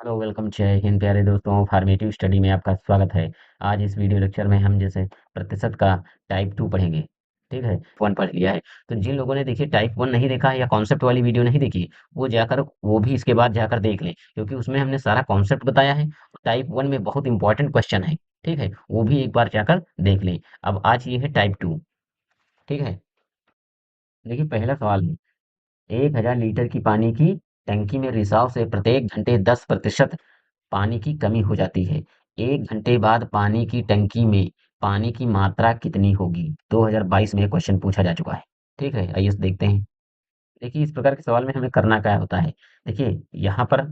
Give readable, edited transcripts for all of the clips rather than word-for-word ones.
Hello welcome जय हिंद प्यारे दोस्तों फॉर्मेटिव स्टडी में आपका स्वागत है। आज इस वीडियो लेक्चर में हम जैसे प्रतिशत का टाइप 2 पढ़ेंगे। ठीक है, वन पढ़ लिया है। तो जिन लोगों ने देखिए टाइप 1 नहीं देखा है या कॉन्सेप्ट वाली वीडियो नहीं देखी, वो भी इसके बाद जाकर देख लें, क्योंकि उसमें हमने सारा कॉन्सेप्ट बताया है। टाइप 1 में बहुत इंपॉर्टेंट क्वेश्चन है। ठीक है, वो भी एक बार जाकर देख लें। अब आज ये है टाइप 2। ठीक है, देखिए पहला सवाल है। 1000 लीटर की पानी की टंकी में रिसाव से प्रत्येक घंटे 10% पानी की कमी हो जाती है। 1 घंटे बाद पानी की टंकी में पानी की मात्रा कितनी होगी? 2022 में ये क्वेश्चन पूछा जा चुका है। ठीक है, आइए देखते हैं। देखिए इस प्रकार के सवाल में हमें करना क्या होता है। देखिए यहाँ पर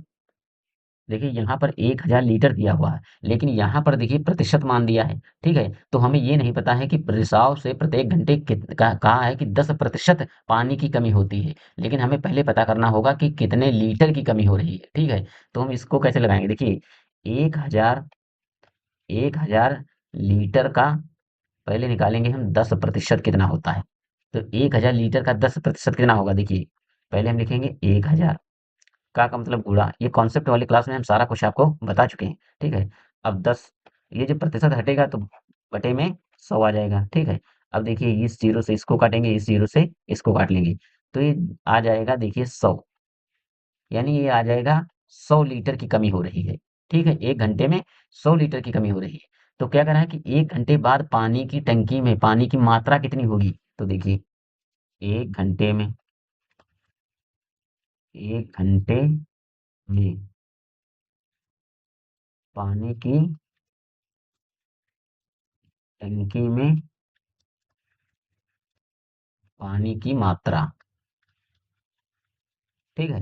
देखिए यहाँ पर 1000 लीटर दिया हुआ है, लेकिन यहाँ पर देखिए प्रतिशत मान दिया है। ठीक है, तो हमें ये नहीं पता है कि रिसाव से प्रत्येक घंटे कहा है कि 10% पानी की कमी होती है, लेकिन हमें पहले पता करना होगा कि कितने लीटर की कमी हो रही है। ठीक है, तो हम इसको कैसे लगाएंगे। देखिए 1000 1000 लीटर का पहले निकालेंगे हम 10% कितना होता है। तो 1000 लीटर का 10% कितना होगा। देखिए पहले हम लिखेंगे 1000 का मतलब गुणा, ये कॉन्सेप्ट वाली क्लास में हम सारा कुछ आपको बता चुके हैं। ठीक है, अब 10, ये जो प्रतिशत हटेगा तो बटे में 100 आ जाएगा। ठीक है, अब देखिए इस जीरो से इसको काटेंगे, इस जीरो से इसको काट लेंगे, तो ये आ जाएगा देखिए 100, यानी ये आ जाएगा 100 लीटर की कमी हो रही है। ठीक है, 1 घंटे में 100 लीटर की कमी हो रही है। तो क्या करना है कि 1 घंटे बाद पानी की टंकी में पानी की मात्रा कितनी होगी। तो देखिए 1 घंटे में 1 घंटे में पानी की टंकी में पानी की मात्रा। ठीक है,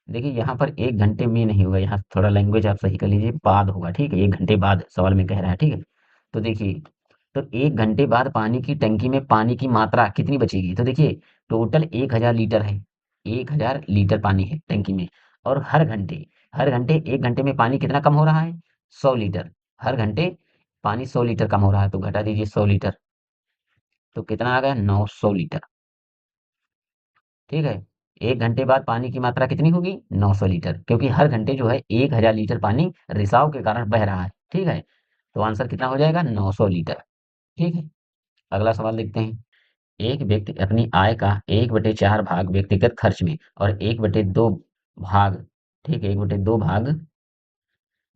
देखिए यहाँ पर 1 घंटे में नहीं होगा, यहाँ थोड़ा लैंग्वेज आप सही कर लीजिए, बाद होगा। ठीक है, 1 घंटे बाद सवाल में कह रहा है। ठीक है, तो देखिए, तो 1 घंटे बाद पानी की टंकी में पानी की मात्रा कितनी बचेगी। तो देखिए टोटल 1000 लीटर है, 1000 लीटर पानी है टंकी में, और हर घंटे 1 घंटे में पानी कितना कम हो रहा है, 100 लीटर। हर घंटे पानी 100 लीटर कम हो रहा है, तो घटा दीजिए 100 लीटर, तो कितना आ गया 900 लीटर। ठीक है, 1 घंटे बाद पानी की मात्रा कितनी होगी, 900 लीटर, क्योंकि हर घंटे जो है 1000 लीटर पानी रिसाव के कारण बह रहा है। ठीक है, तो आंसर कितना हो जाएगा, 900 लीटर। ठीक है, अगला सवाल देखते हैं। एक व्यक्ति अपनी आय का 1/4 भाग व्यक्तिगत खर्च में और 1/2 भाग, ठीक है, 1/2 भाग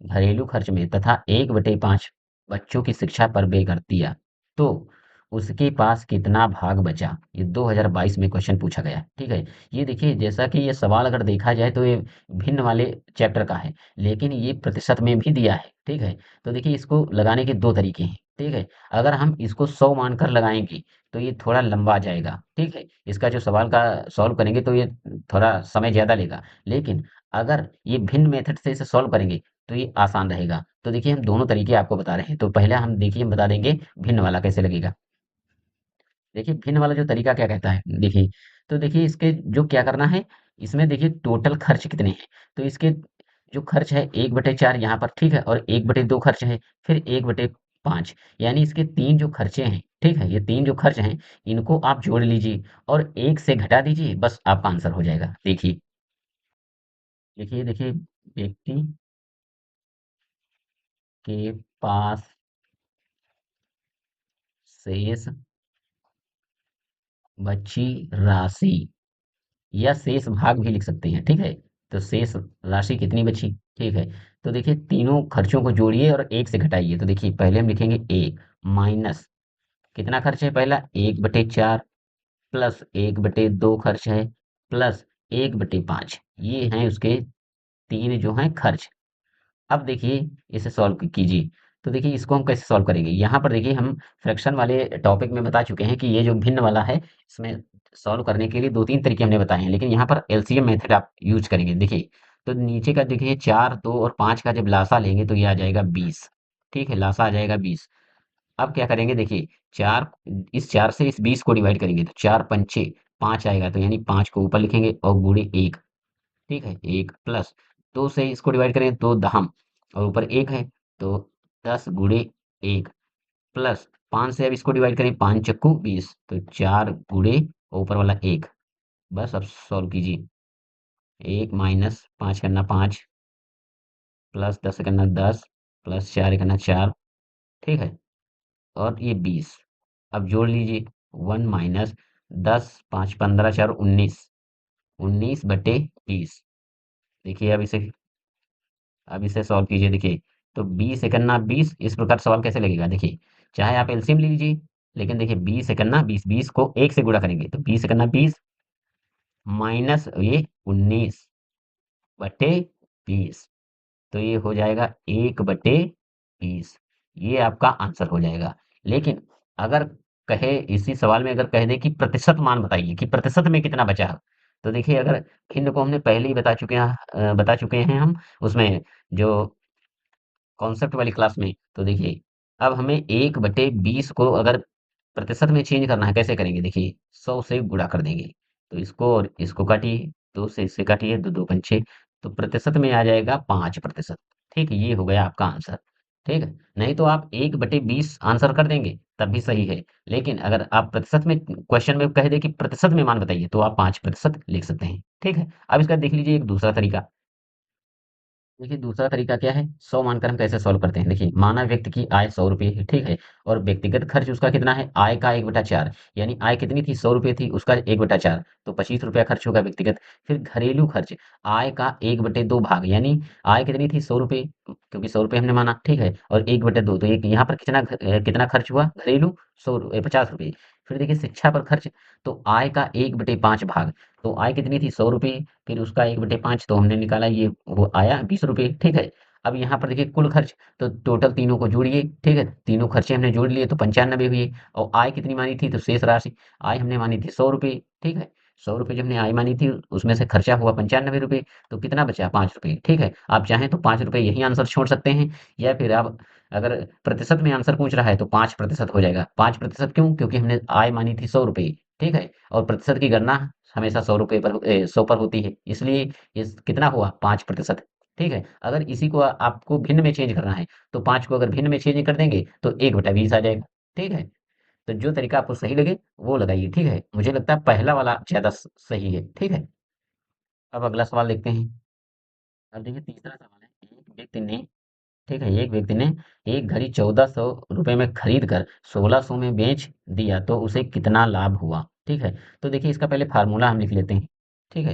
घरेलू खर्च में तथा 1/5 बच्चों की शिक्षा पर व्यय कर दिया, तो उसके पास कितना भाग बचा। ये 2022 में क्वेश्चन पूछा गया है। ठीक है, ये देखिए जैसा कि ये सवाल अगर देखा जाए तो ये भिन्न वाले चैप्टर का है, लेकिन ये प्रतिशत में भी दिया है। ठीक है, तो देखिए इसको लगाने के दो तरीके हैं। ठीक है, अगर हम इसको 100 मानकर लगाएंगे तो ये थोड़ा लंबा जाएगा। ठीक है, इसका जो सवाल का सॉल्व करेंगे तो ये थोड़ा समय ज्यादा लेगा, लेकिन अगर ये भिन्न मेथड से इसे सॉल्व करेंगे तो ये आसान रहेगा। तो देखिए हम दोनों तरीके आपको बता रहे हैं, तो पहले हम देखिए हम बता देंगे भिन्न वाला कैसे लगेगा। देखिए भिन्न वाला जो तरीका क्या कहता है, देखिए, तो देखिए इसके जो क्या करना है, इसमें देखिए टोटल खर्च कितने हैं। तो इसके जो खर्च है 1/4 यहाँ पर, ठीक है, और 1/2 खर्च है, फिर 1/5, यानी इसके तीन जो खर्चे हैं। ठीक है, ये तीन जो खर्च हैं इनको आप जोड़ लीजिए और एक से घटा दीजिए, बस आपका आंसर हो जाएगा। देखिए देखिए देखिए व्यक्ति के पास शेष बची राशि, या शेष भाग भी लिख सकते हैं। ठीक है, तो शेष राशि कितनी बची। ठीक है, तो देखिए तीनों खर्चों को जोड़िए और एक से घटाइए। तो देखिए पहले हम लिखेंगे एक माइनस, कितना खर्च है पहला 1/4, प्लस 1/2 खर्च है, प्लस 1/5, ये हैं उसके तीन जो हैं खर्च। अब देखिए इसे सॉल्व कीजिए। तो देखिए इसको हम कैसे सॉल्व करेंगे, यहाँ पर देखिए हम फ्रैक्शन वाले टॉपिक में बता चुके हैं कि ये जो भिन्न वाला है इसमें सॉल्व करने के लिए दो तीन तरीके हमने बताए हैं, लेकिन यहाँ पर एलसीएम मेथड आप यूज करेंगे। देखिए तो नीचे का देखिए 4, 2 और 5 का जब लासा लेंगे तो ये आ जाएगा 20। ठीक है, लासा आ जाएगा 20। अब क्या करेंगे, देखिए चार, इस 4 से इस 20 को डिवाइड करेंगे तो 4×5 5 आएगा, तो यानी 5 को ऊपर लिखेंगे और गुणे 1। ठीक है, 1 प्लस 2 से इसको डिवाइड करें तो दहम, और ऊपर 1 है, तो 10×1, प्लस 5 से अब इसको डिवाइड करें, 5×20, तो 4 ऊपर वाला 1। बस अब सॉल्व कीजिए। 1 - 5 करना 5, प्लस 10 एकन्ना 10 प्लस 4 एकन्ना 4, ठीक है, और ये 20। अब जोड़ लीजिए, 1 माइनस 10, 5 15 4 19, 19/20। देखिए अब इसे सॉल्व कीजिए। देखिए, तो 20 एकन्ना 20, इस प्रकार सवाल कैसे लगेगा? देखिए, चाहे आप एलसीएम ले लीजिए, लेकिन देखिए 20 एकन्ना 20, 20 को 1 से गुणा करेंगे तो 20 एकन्ना 20 माइनस ये 19/20, तो ये हो जाएगा 1/20। ये आपका आंसर हो जाएगा। लेकिन अगर कहे इसी सवाल में अगर कह दे कि प्रतिशत मान बताइए कि प्रतिशत में कितना बचा है, तो देखिए अगर भिन्न को हमने पहले ही बता चुके हैं हम उसमें जो कॉन्सेप्ट वाली क्लास में। तो देखिए अब हमें 1/20 को अगर प्रतिशत में चेंज करना है, कैसे करेंगे? देखिए 100 से गुणा कर देंगे, तो इसको और इसको काटिए, 2 से इससे काटिए, 2 2 पंचे, तो प्रतिशत में आ जाएगा 5%। ठीक है, ये हो गया आपका आंसर। ठीक है, नहीं तो आप 1/20 आंसर कर देंगे तब भी सही है, लेकिन अगर आप प्रतिशत में क्वेश्चन में कह दे कि प्रतिशत में मान बताइए तो आप 5% लिख सकते हैं। ठीक है, अब इसका देख लीजिए एक दूसरा तरीका। देखिए दूसरा तरीका क्या है, 100 मानकर हम कैसे सॉल्व करते हैं? देखिए माना व्यक्ति की आय 100 रुपये है, ठीक है, और व्यक्तिगत खर्च उसका कितना है? आय का 1/4, यानी आय कितनी थी? 100 रुपये थी, उसका 1/4, तो 25 रुपया खर्च होगा व्यक्तिगत। फिर घरेलू खर्च, आय का 1/2 भाग, यानी आय कितनी थी? 100 रुपये, क्योंकि 100 रुपये हमने माना, ठीक है, और 1/2, तो एक यहाँ पर कितना खर्च हुआ घरेलू? 50 रुपये। फिर देखिए शिक्षा पर खर्च, तो आय का 1/5 भाग, तो आय कितनी थी? 100 रुपये, फिर उसका 1/5, तो हमने निकाला ये वो आया 20 रुपये। ठीक है, अब यहाँ पर देखिए कुल खर्च, तो टोटल तीनों को जोड़िए, ठीक है, तीनों खर्चे हमने जोड़ लिए तो 95 हुए। और आय कितनी मानी थी? तो शेष राशि, आय हमने मानी थी 100 रुपये, ठीक है, 100 रुपये जो हमने आय मानी थी उसमें से खर्चा हुआ 95 रुपये, तो कितना बचा? 5 रुपये। ठीक है, आप चाहें तो 5 रुपये यही आंसर छोड़ सकते हैं, या फिर आप अगर प्रतिशत में आंसर पूछ रहा है तो 5% हो जाएगा। 5% क्यों? क्योंकि हमने आय मानी थी 100 रुपये, ठीक है, और प्रतिशत की गणना हमेशा 100 रुपये पर 100 पर होती है, इसलिए ये कितना हुआ? 5%। ठीक है, अगर इसी को आपको भिन्न में चेंज करना है तो 5 को अगर भिन्न में चेंज कर देंगे तो 1/20 आ जाएगा। ठीक है, तो जो तरीका आपको सही लगे वो लगाइए। ठीक है, मुझे लगता है पहला वाला ज्यादा सही है। ठीक है, अब अगला सवाल देखते हैं। अब देखिए तीसरा सवाल है, एक व्यक्ति ने एक घड़ी 1400 रुपये में खरीद कर 1600 में बेच दिया तो उसे कितना लाभ हुआ? ठीक है, तो देखिए इसका पहले फार्मूला हम लिख लेते हैं। ठीक है,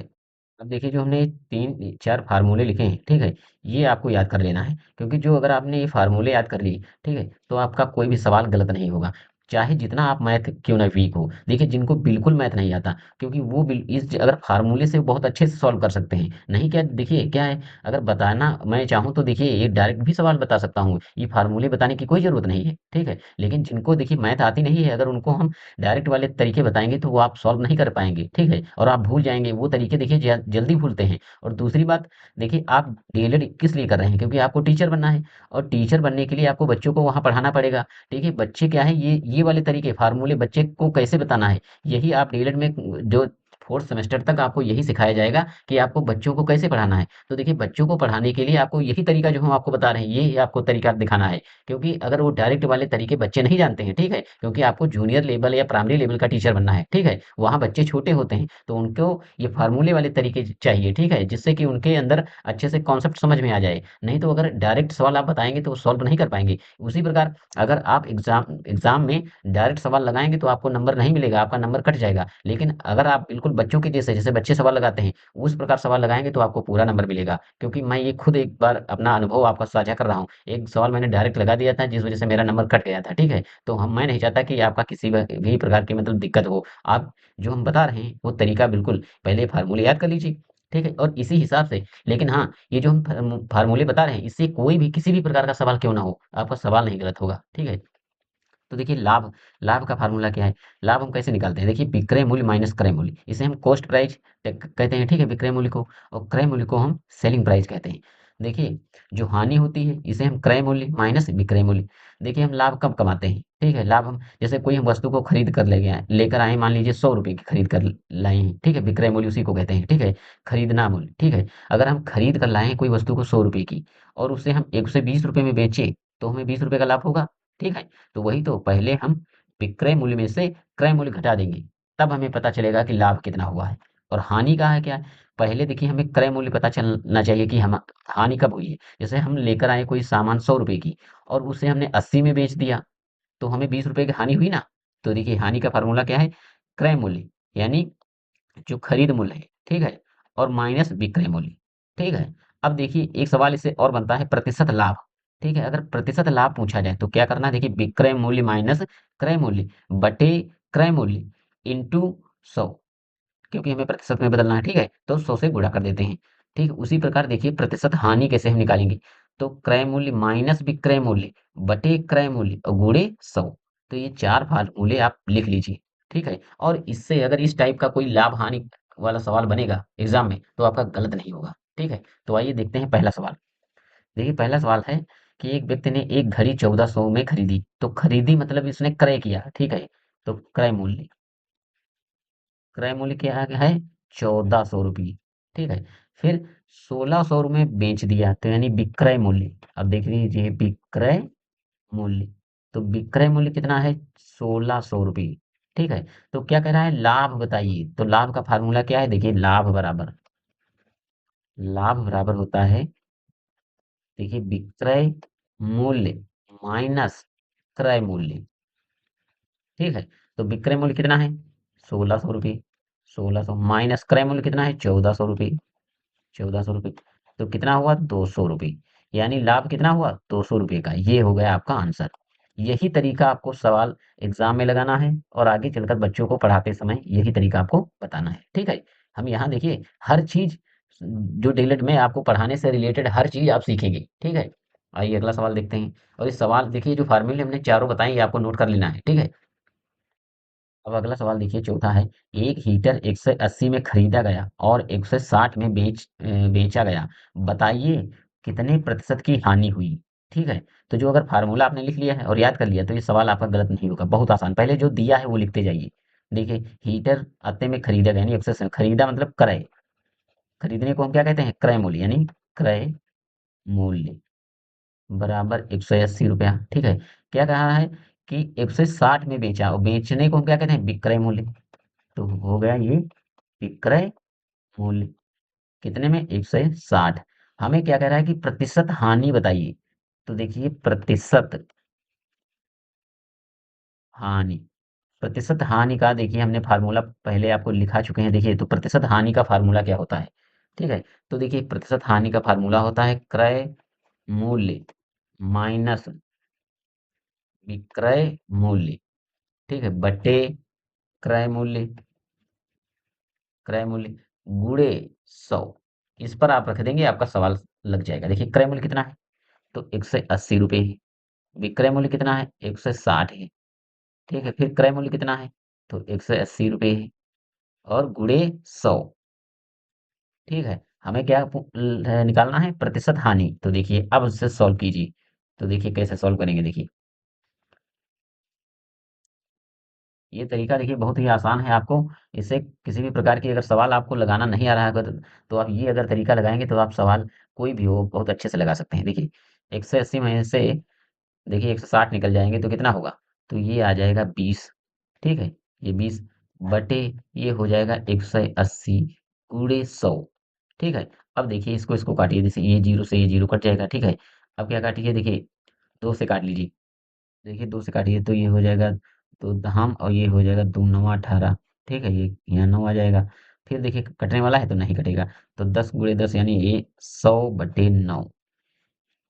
अब देखिए जो हमने 3 4 फार्मूले लिखे हैं, ठीक है, ये आपको याद कर लेना है, क्योंकि जो अगर आपने ये फार्मूले याद कर लिए, ठीक है, तो आपका कोई भी सवाल गलत नहीं होगा, चाहे जितना आप मैथ क्यों ना वीक हो। देखिए जिनको बिल्कुल मैथ नहीं आता, क्योंकि वो अगर फार्मूले से बहुत अच्छे से सॉल्व कर सकते हैं, नहीं क्या देखिए क्या है, अगर बताना मैं चाहूँ तो देखिए ये डायरेक्ट भी सवाल बता सकता हूँ, ये फार्मूले बताने की कोई ज़रूरत नहीं है, ठीक है? लेकिन जिनको देखिए मैथ आती नहीं है, अगर उनको हम डायरेक्ट वाले तरीके बताएँगे तो वो आप सॉल्व नहीं कर पाएँगे, ठीक है? और आप भूल जाएँगे, वो तरीके देखिए जल्दी भूलते हैं। और दूसरी बात, देखिए आप डीएलएड किस लिए कर रहे हैं? क्योंकि आपको टीचर बनना है, और टीचर बनने के लिए आपको बच्चों को वहाँ पढ़ाना पड़ेगा, ठीक है? बच्चे क्या है, ये वाले तरीके फार्मूले बच्चे को कैसे बताना है, यही आप डीएलएड में जो 4th सेमेस्टर तक आपको यही सिखाया जाएगा कि आपको बच्चों को कैसे पढ़ाना है। तो देखिए बच्चों को पढ़ाने के लिए आपको यही तरीका जो हम आपको बता रहे हैं, ये आपको तरीका दिखाना है। क्योंकि अगर वो डायरेक्ट वाले तरीके बच्चे नहीं जानते हैं, ठीक है? क्योंकि आपको जूनियर लेवल या प्राइमरी लेवल का टीचर बनना है, ठीक है? वहाँ बच्चे छोटे होते हैं, तो उनको ये फार्मूले वाले तरीके चाहिए, ठीक है? जिससे कि उनके अंदर अच्छे से कॉन्सेप्ट समझ में आ जाए। नहीं तो अगर डायरेक्ट सवाल आप बताएँगे तो वो सॉल्व नहीं कर पाएँगे। उसी प्रकार अगर आप एग्ज़ाम में डायरेक्ट सवाल लगाएँगे तो आपको नंबर नहीं मिलेगा, आपका नंबर कट जाएगा। लेकिन अगर आप बिल्कुल बच्चों के जैसे बच्चे सवाल लगाते हैं, उस प्रकार सवाल लगाएँगे तो आपको पूरा नंबर मिलेगा। क्योंकि मैं ये खुद एक बार अपना अनुभव आपका साझा कर रहा हूँ। एक सवाल मैंने डायरेक्ट लगा दिया था जिस वज़ह से मेरा नंबर कट गया था, ठीक है? तो हम मैं नहीं चाहता कि आपका किसी भी प्रकार की मतलब दिक्कत हो। आप जो हम बता रहे हैं वो तरीका बिल्कुल पहले फार्मूले याद कर लीजिए, ठीक है? और इसी हिसाब से, लेकिन हाँ, ये जो हम फार्मूले बता रहे हैं इससे कोई भी किसी भी प्रकार का सवाल क्यों ना हो, आपका सवाल नहीं गलत होगा, ठीक है? तो देखिए लाभ का फार्मूला क्या है? लाभ हम कैसे निकालते हैं? देखिए विक्रय मूल्य माइनस क्रय मूल्य, इसे हम कॉस्ट प्राइस कहते हैं, ठीक है, विक्रय मूल्य को, और क्रय मूल्य को हम सेलिंग प्राइस कहते हैं। देखिए जो हानि होती है इसे हम क्रय मूल्य माइनस विक्रय मूल्य। देखिए हम लाभ कब कमाते हैं? ठीक है, लाभ हम जैसे कोई हम वस्तु को खरीद कर लेकर आए, मान लीजिए 100 रुपए की खरीद कर लाए हैं, ठीक है, विक्रय मूल्य उसी को कहते हैं, ठीक है, खरीदना मूल्य, ठीक है। अगर हम खरीद कर लाए हैं कोई वस्तु को 100 रुपए की, और उसे हम 120 रुपए में बेचे, तो हमें 20 रुपए का लाभ होगा, ठीक है। तो वही तो पहले हम विक्रय मूल्य में से क्रय मूल्य घटा देंगे, तब हमें पता चलेगा कि लाभ कितना हुआ है। और हानि का है क्या? पहले देखिए हमें क्रय मूल्य पता चलना चाहिए कि हम हानि कब हुई है। जैसे हम लेकर आए कोई सामान 100 रुपए की और उसे हमने 80 में बेच दिया, तो हमें 20 रुपए की हानि हुई ना। तो देखिए हानि का फार्मूला क्या है, क्रय मूल्य यानी जो खरीद मूल्य है, ठीक है, और माइनस विक्रय मूल्य, ठीक है। अब देखिए एक सवाल इससे और बनता है प्रतिशत लाभ, ठीक है। अगर प्रतिशत लाभ पूछा जाए तो क्या करना है, देखिए विक्रय मूल्य माइनस क्रय मूल्य बटे क्रय मूल्य इंटू 100, क्योंकि हमें प्रतिशत में बदलना है, ठीक है, तो 100 से गुणा कर देते हैं। ठीक है, उसी प्रकार देखिए प्रतिशत हानि कैसे हम निकालेंगे, तो क्रय मूल्य माइनस विक्रय मूल्य बटे क्रय मूल्य और गुणे 100। तो ये चार फार्मूले आप लिख लीजिए, ठीक है। और इससे अगर इस टाइप का कोई लाभ हानि वाला सवाल बनेगा एग्जाम में तो आपका गलत नहीं होगा, ठीक है। तो आइए देखते हैं पहला सवाल। देखिए पहला सवाल है कि एक व्यक्ति ने एक घड़ी 1400 में खरीदी, तो खरीदी मतलब इसने क्रय किया, ठीक है। तो क्रय मूल्य क्या है, 1400 रुपये, ठीक है। फिर 1600 में बेच दिया, तो यानी विक्रय मूल्य। अब देख लीजिए विक्रय मूल्य, तो विक्रय मूल्य कितना है, 1600 रुपये, ठीक है। तो क्या कह रहा है, लाभ बताइए। तो लाभ का फार्मूला क्या है, देखिए लाभ बराबर होता है, देखिए विक्रय मूल्य माइनस क्रय मूल्य, ठीक है। तो विक्रय मूल्य कितना है, 1600 रुपये, 1600 माइनस क्रय मूल्य कितना है, 1400 रुपये, 1400 रुपये। तो कितना हुआ, 200 रुपये, यानी लाभ कितना हुआ, 200 रुपये का। ये हो गया आपका आंसर। यही तरीका आपको सवाल एग्जाम में लगाना है और आगे चलकर बच्चों को पढ़ाते समय यही तरीका आपको बताना है, ठीक है। हम यहाँ देखिए हर चीज जो डिलेट में आपको पढ़ाने से रिलेटेड हर चीज आप सीखेंगे, ठीक है। आइए अगला सवाल देखते हैं। और इस सवाल देखिए जो फार्मूले हमने चारों बताए ये आपको नोट कर लेना है, ठीक है। अब अगला सवाल देखिए चौथा है, एक हीटर 180 में खरीदा गया और 160 में बेचा गया, बताइए कितने प्रतिशत की हानि हुई, ठीक है। तो जो अगर फार्मूला आपने लिख लिया है और याद कर लिया तो ये सवाल आपका गलत नहीं होगा, बहुत आसान। पहले जो दिया है वो लिखते जाइए। देखिए हीटर अत्ते में खरीदा गया, यानी 180 खरीदा मतलब क्रय, खरीदने को हम क्या कहते हैं, क्रय मूल्य, यानी क्रय मूल्य बराबर 180 रुपया, ठीक है। क्या कहा है कि 160 में बेचा और बेचने को हम क्या कहते हैं, विक्रय मूल्य। तो हो गया ये विक्रय मूल्य कितने में, 160। हमें क्या कह रहा है कि प्रतिशत हानि बताइए। तो देखिए प्रतिशत हानि, प्रतिशत हानि का देखिए हमने फार्मूला पहले आपको लिखा चुके हैं। देखिए तो प्रतिशत हानि का फार्मूला क्या होता है, ठीक है। तो देखिए प्रतिशत हानि का फार्मूला होता है क्रय मूल्य माइनस विक्रय मूल्य, ठीक है, बटे क्रय मूल्य, क्रय मूल्य गुणे 100। इस पर आप रख देंगे, आपका सवाल लग जाएगा। देखिए क्रय मूल्य कितना है, तो 180 रुपये है। विक्रय मूल्य कितना है, 160 है, ठीक है। फिर क्रय मूल्य कितना है, तो 180 रुपये है और गुणे 100, ठीक है। हमें क्या निकालना है, प्रतिशत हानि। तो देखिए अब उससे सॉल्व कीजिए। तो देखिए कैसे सॉल्व करेंगे, देखिए ये तरीका देखिए बहुत ही आसान है। आपको इससे किसी भी प्रकार की अगर सवाल आपको लगाना नहीं आ रहा है तो आप ये अगर तरीका लगाएंगे तो आप सवाल कोई भी हो बहुत अच्छे से लगा सकते हैं। देखिए 180 में से देखिए 160 निकल जाएंगे तो कितना होगा, तो ये आ जाएगा 20, ठीक है। ये 20 बटे ये हो जाएगा 180 गुणे 100, ठीक है। अब देखिए इसको इसको काटिए, जैसे ये जीरो से ये जीरो कट जाएगा, ठीक है। अब क्या काटिए, देखिए दो से काट लीजिए, देखिए दो से काटिए तो ये हो जाएगा तो हम, और ये हो जाएगा दो नवा 18, ठीक है। ये यहाँ 9 आ जाएगा। फिर देखिए कटने वाला है तो नहीं कटेगा, तो 10 गुणे 10 यानी ये 100/9,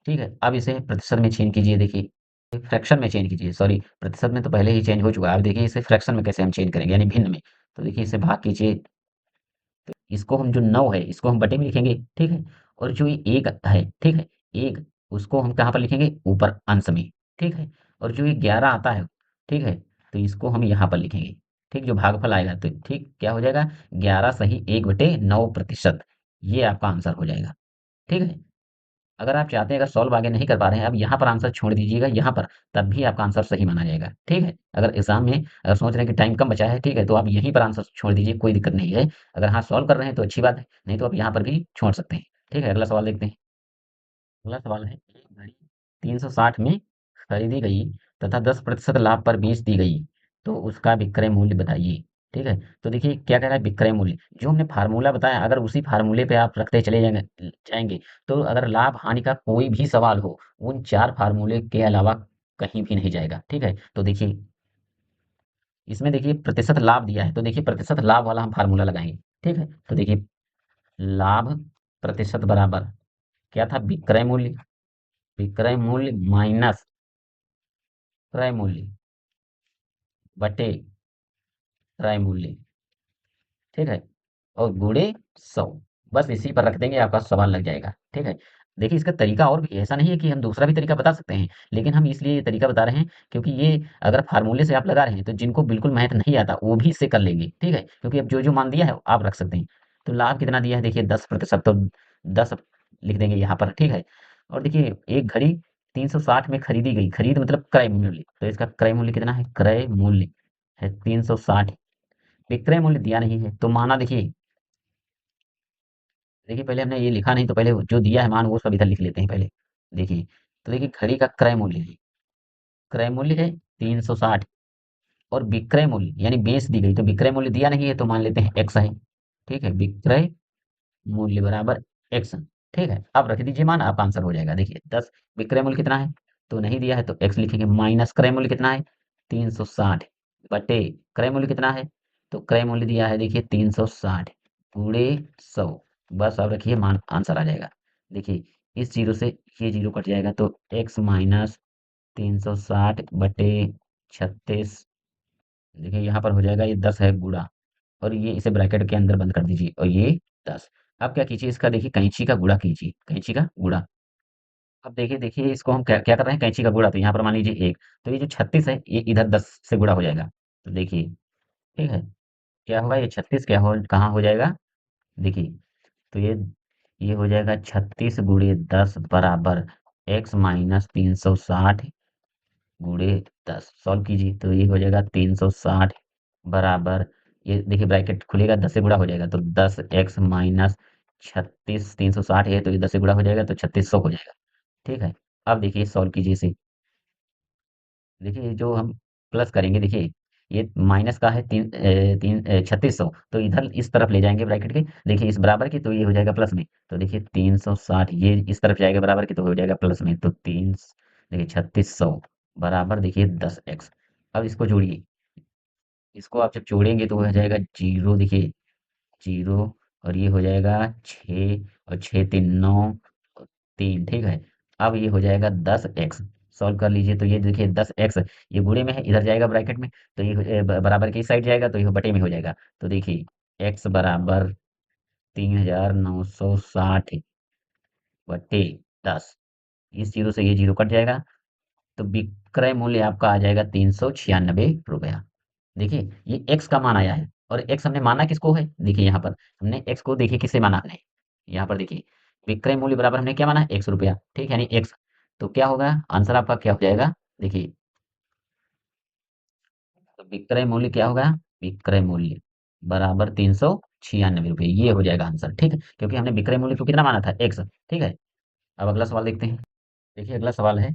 ठीक है। अब इसे प्रतिशत में चेंज कीजिए, देखिए फ्रैक्शन में चेंज कीजिए, सॉरी प्रतिशत में तो पहले ही चेंज हो चुका है। अब देखिए इसे फ्रैक्शन में कैसे हम चेंज करेंगे, यानी भिन्न में। तो देखिए इसे भाग कीजिए, इसको हम जो 9 है इसको हम बटे में लिखेंगे, ठीक है। और जो ये 1 है, ठीक है, 1 उसको हम कहाँ पर लिखेंगे, ऊपर अंश में, ठीक है। और जो ये 11 आता है, ठीक है, तो इसको हम यहाँ पर लिखेंगे, ठीक। जो भागफल आएगा तो ठीक क्या हो जाएगा, 11 सही 1/9%, ये आपका आंसर हो जाएगा, ठीक है। अगर आप चाहते हैं, अगर सॉल्व आगे नहीं कर पा रहे हैं, अब यहाँ पर आंसर छोड़ दीजिएगा यहाँ पर, तब भी आपका आंसर सही माना जाएगा, ठीक है। अगर एग्जाम में अगर सोच रहे हैं कि टाइम कम बचा है, ठीक है, तो आप यहीं पर आंसर छोड़ दीजिए, कोई दिक्कत नहीं है। अगर हाँ सॉल्व कर रहे हैं तो अच्छी बात है, नहीं तो आप यहाँ पर भी छोड़ सकते हैं, ठीक है। अगला सवाल देखते हैं। अगला सवाल है, एक घड़ी 360 में खरीदी गई तथा 10% लाभ पर बेच दी गई, तो उसका विक्रय मूल्य बताइए। ठीक है। तो देखिए क्या कह रहा है, विक्रय मूल्य जो हमने फार्मूला बताया, अगर उसी फार्मूले पे आप रखते चले जाएंगे जाएंगे तो अगर लाभ हानि का कोई भी सवाल हो, उन चार फार्मूले के अलावा कहीं भी नहीं जाएगा। ठीक है। तो देखिए इसमें देखिए प्रतिशत लाभ दिया है, तो देखिए प्रतिशत लाभ वाला हम फार्मूला लगाएंगे। ठीक है। तो देखिए लाभ प्रतिशत बराबर क्या था, विक्रय मूल्य, विक्रय मूल्य माइनस क्रय मूल्य बटे क्रय मूल्य। ठीक है। और गुणे 100, बस इसी पर रख देंगे, आपका सवाल लग जाएगा। ठीक है। देखिए इसका तरीका और भी है, ऐसा नहीं है कि हम दूसरा भी तरीका बता सकते हैं, लेकिन हम इसलिए ये तरीका बता रहे हैं क्योंकि ये अगर फार्मूले से आप लगा रहे हैं तो जिनको बिल्कुल मैथ नहीं आता वो भी इससे कर लेंगे। ठीक है। क्योंकि अब जो जो मान दिया है आप रख सकते हैं। तो लाभ कितना दिया है, देखिए 10%, तो 10 लिख देंगे यहाँ पर। ठीक है। और देखिए एक घड़ी 360 में खरीदी गई, खरीद मतलब क्रय मूल्य, तो इसका क्रय मूल्य कितना है, क्रय मूल्य है 360, विक्रय मूल्य दिया नहीं है तो माना, देखिए देखिए पहले हमने ये लिखा नहीं, तो पहले जो दिया है मान वो सब इधर लिख लेते हैं पहले। देखिए तो देखिए घड़ी का क्रय मूल्य है, क्रय मूल्य है 360, और विक्रय मूल्य यानी बेच दी गई, तो विक्रय मूल्य दिया नहीं है तो मान लेते हैं एक्स है। ठीक है। विक्रय मूल्य बराबर एक्स। ठीक है। अब रख दीजिए मान, आपका आंसर हो जाएगा। देखिए 10, विक्रय मूल्य कितना है तो नहीं दिया है तो एक्स लिखेंगे, माइनस क्रय मूल्य कितना है 360 बटे क्रय मूल्य कितना है, तो क्रय मूल्य दिया है देखिए 360 गुणे 100, बस अब रखिए मान आंसर आ जाएगा। देखिए इस जीरो से ये जीरो कट जाएगा तो एक्स माइनस 360 बटे 36, देखिए यहाँ पर हो जाएगा, ये 10 है गुणा, और ये इसे ब्रैकेट के अंदर बंद कर दीजिए, और ये 10। अब क्या कीजिए, इसका देखिए कैंची का गुणा कीजिए, कैंची का गुणा। अब देखिए देखिए इसको हम क्या क्या कर रहे हैं, कैंची का गुणा, तो यहाँ पर मान लीजिए एक, तो ये जो 36 है ये इधर 10 से गुणा हो जाएगा। तो देखिए ठीक है, क्या होगा, ये 36 क्या हो कहाँ हो जाएगा, देखिए तो ये हो जाएगा 36 गुणे 10 बराबर एक्स माइनस 360 गुणे 10, सॉल्व कीजिए तो ये हो जाएगा 360 बराबर, ये देखिए ब्रैकेट खुलेगा 10 से गुणा हो जाएगा तो 10 एक्स माइनस 36, 360 है तो ये 10 से गुणा हो जाएगा तो 3600 हो जाएगा। ठीक है। अब देखिए सॉल्व कीजिए इसे, देखिए ये जो हम प्लस करेंगे, देखिए ये माइनस का है 3600, तो इधर इस तरफ ले जाएंगे ब्रैकेट के, देखिए इस बराबर की, तो ये हो जाएगा प्लस में, तो देखिए 360 ये इस तरफ जाएगा बराबर की तो हो जाएगा प्लस में, तो तीन देखिए 3600 बराबर देखिए 10 एक्स। अब इसको जोड़िए, इसको आप जब जोड़ेंगे तो हो जाएगा जीरो, देखिए जीरो, और ये हो जाएगा 6, और 6 3 9 3। ठीक है। अब ये हो जाएगा 10 एक्स, सॉल्व कर लीजिए तो ये देखिए 10 एक्स, ये गुणे में है इधर जाएगा ब्रैकेट में, तो ये बराबर की साइड जाएगा तो ये बटे में हो जाएगा, तो देखिए एक्स बराबर 3960 बटे 10, इस जीरो से ये जीरो कट जाएगा, तो विक्रय मूल्य आपका आ जाएगा 396 रुपया। देखिए ये एक्स का मान आया है, और एक्स हमने माना किसको है, देखिए यहाँ पर हमने एक्स को देखिए किससे माना हमने, यहाँ पर देखिए विक्रय मूल्य बराबर हमने क्या माना, 100 रुपया। ठीक है, यानी एक्स, तो क्या होगा आंसर आपका क्या हो जाएगा, देखिए तो विक्रय मूल्य क्या होगा, विक्रय मूल्य बराबर 396 रुपये, ये हो जाएगा आंसर। ठीक है, क्योंकि हमने विक्रय मूल्य को कितना माना था, एक्स। ठीक है। अब अगला सवाल देखते हैं। देखिए अगला सवाल है,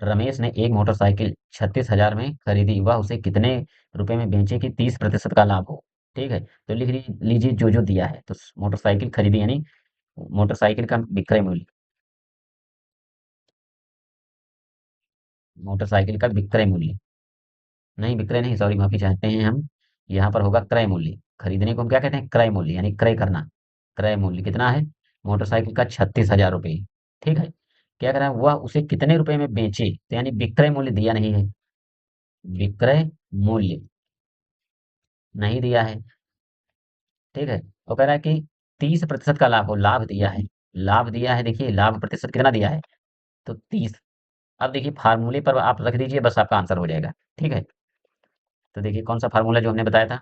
रमेश ने एक मोटरसाइकिल 36,000 में खरीदी, वह उसे कितने रुपए में बेचे कि 30% का लाभ हो। ठीक है। तो लिख लीजिए जो जो दिया है, तो मोटरसाइकिल खरीदी यानी मोटरसाइकिल का विक्रय मूल्य, मोटरसाइकिल का विक्रय मूल्य, नहीं विक्रय नहीं, सॉरी माफी चाहते हैं हम, यहाँ पर होगा क्रय मूल्य, खरीदने को हम क्या कहते हैं, क्रय मूल्य, यानी क्रय करना। क्रय मूल्य कितना है मोटरसाइकिल का, 36,000 रुपये। ठीक है। क्या करा, वह उसे कितने रुपए में बेचे, तो यानी विक्रय मूल्य दिया नहीं है, विक्रय मूल्य नहीं दिया है। ठीक है। वो कह रहा है कि 30% का लाभ हो, लाभ दिया है, लाभ दिया है, देखिए लाभ प्रतिशत कितना दिया है, तो 30। अब देखिए फार्मूले पर आप रख दीजिए, बस आपका आंसर हो जाएगा। ठीक है। तो देखिए कौन सा फार्मूला जो हमने बताया था,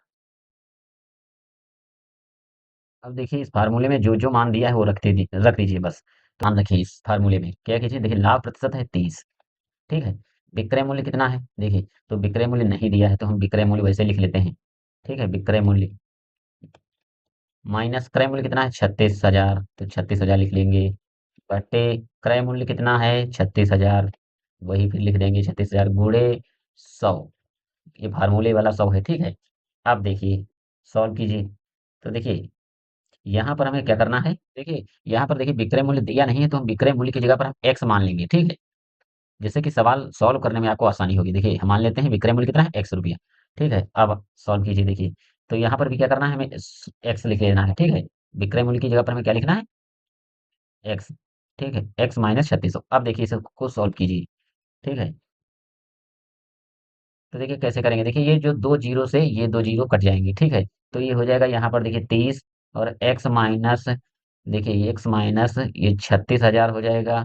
अब देखिए इस फार्मूले में जो जो मान दिया है वो रख दीजिए बस। तो मान रखिए इस फार्मूले में क्या कीजिए, देखिए लाभ प्रतिशत है 30। ठीक है। विक्रय मूल्य कितना है, देखिए तो विक्रय मूल्य नहीं दिया है तो हम विक्रय मूल्य वैसे लिख लेते हैं। ठीक है। विक्रय मूल्य माइनस क्रय मूल्य कितना है, 36,000, तो 36,000 लिख लेंगे, बटे क्रय मूल्य कितना है 36,000, वही फिर लिख देंगे 36,000 गुणे 100, ये फार्मूले वाला 100 है। ठीक है। अब देखिए सॉल्व कीजिए। तो देखिए यहाँ पर हमें क्या करना है, देखिए यहाँ पर देखिए विक्रय मूल्य दिया नहीं है तो हम विक्रय मूल्य की जगह पर हम एक्स मान लेंगे, ठीक है। जिससे कि सवाल सॉल्व करने में आपको आसानी होगी। देखिए हम मान लेते हैं विक्रय मूल्य कितना है, एक्स रुपया, ठीक है। अब सॉल्व कीजिए। देखिए तो यहाँ पर भी क्या करना है, हमें एक्स लिख लेना है, ठीक है। विक्रय मूल्य की जगह पर हमें क्या लिखना है, एक्स, ठीक है। X minus 3600। अब देखिए इसको सॉल्व कीजिए, ठीक है। तो देखिए कैसे करेंगे, देखिए ये जो दो जीरो से ये दो जीरो कट जाएंगे, ठीक है। तो ये हो जाएगा यहाँ पर देखिए 30 और एक्स माइनस, देखिए एक्स माइनस ये 36,000 हो जाएगा,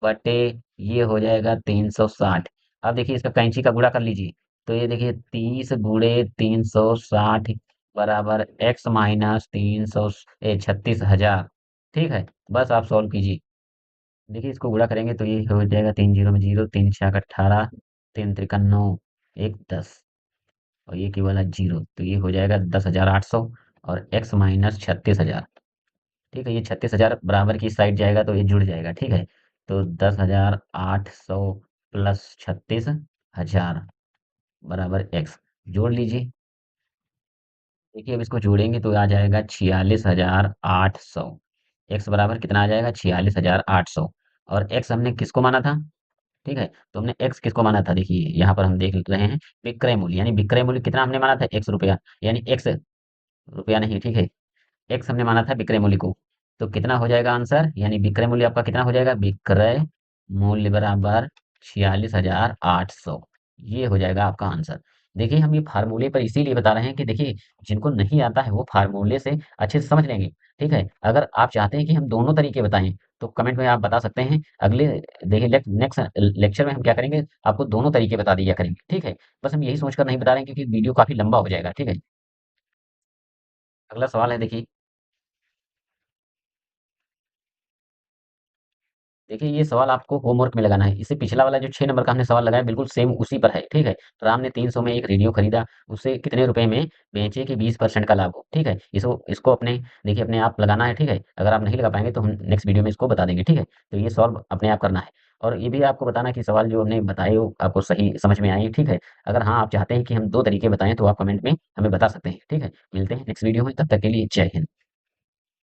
बटे ये हो जाएगा 360। अब देखिए इसका कैंची का गुणा कर लीजिए। तो ये देखिए 30 गुणे 360 बराबर एक्स माइनस 36,000, ठीक है। बस आप सॉल्व कीजिए। देखिए इसको गुणा करेंगे तो ये हो जाएगा, तीन जीरो में जीरो, तीन छक 18, तीन त्रिका 9, एक 10, और ये केवल है जीरो, तो ये हो जाएगा 10,800 और एक्स माइनस 36,000, ठीक है। ये 36,000 बराबर की साइड जाएगा तो ये जुड़ जाएगा, ठीक है। तो 10,800 प्लस 36,000 बराबर एक्स, जोड़ लीजिए। देखिए अब इसको जोड़ेंगे तो आ जाएगा 46,800। एक्स बराबर कितना आ जाएगा, 46,800। और एक्स हमने किसको माना था, ठीक है। तो हमने एक्स किसको माना था, देखिए यहाँ पर हम देख रहे हैं विक्रय मूल्य, यानी विक्रय मूल्य कितना हमने माना था, एक्स रुपया, यानी एक्स रुपया नहीं, ठीक है। एक्स हमने माना था विक्रय मूल्य को। तो कितना हो जाएगा आंसर, यानी विक्रय मूल्य आपका कितना हो जाएगा, विक्रय मूल्य बराबर 46,800। ये हो जाएगा आपका आंसर। देखिए हम ये फार्मूले पर इसीलिए बता रहे हैं कि देखिए जिनको नहीं आता है वो फार्मूले से अच्छे से समझ लेंगे, ठीक है। अगर आप चाहते हैं कि हम दोनों तरीके बताएं तो कमेंट में आप बता सकते हैं। अगले देखिए नेक्स्ट लेक्चर में हम क्या करेंगे, आपको दोनों तरीके बता दिया करेंगे, ठीक है। बस हम यही सोचकर नहीं बता रहे हैं क्योंकि वीडियो काफी लंबा हो जाएगा, ठीक है। अगला सवाल है, देखिए देखिए ये सवाल आपको होमवर्क में लगाना है। इससे पिछला वाला जो 6 नंबर का हमने सवाल लगाया बिल्कुल सेम उसी पर है, ठीक है। राम ने 300 में एक रेडियो खरीदा, उसे कितने रुपए में बेचे कि 20% का लाभ हो, ठीक है। इसको इसको अपने देखिए अपने आप लगाना है, ठीक है। अगर आप नहीं लगा पाएंगे तो हम नेक्स्ट वीडियो में इसको बता देंगे, ठीक है। तो ये सॉल्व अपने आप करना है। और ये भी आपको बताना है कि सवाल जो हमने बताए वो आपको सही समझ में आए, ठीक है। अगर हाँ आप चाहते हैं कि हम दो तरीके बताएं तो आप कमेंट में हमें बता सकते हैं, ठीक है। मिलते हैं नेक्स्ट वीडियो में, तब तक के लिए जय हिंद।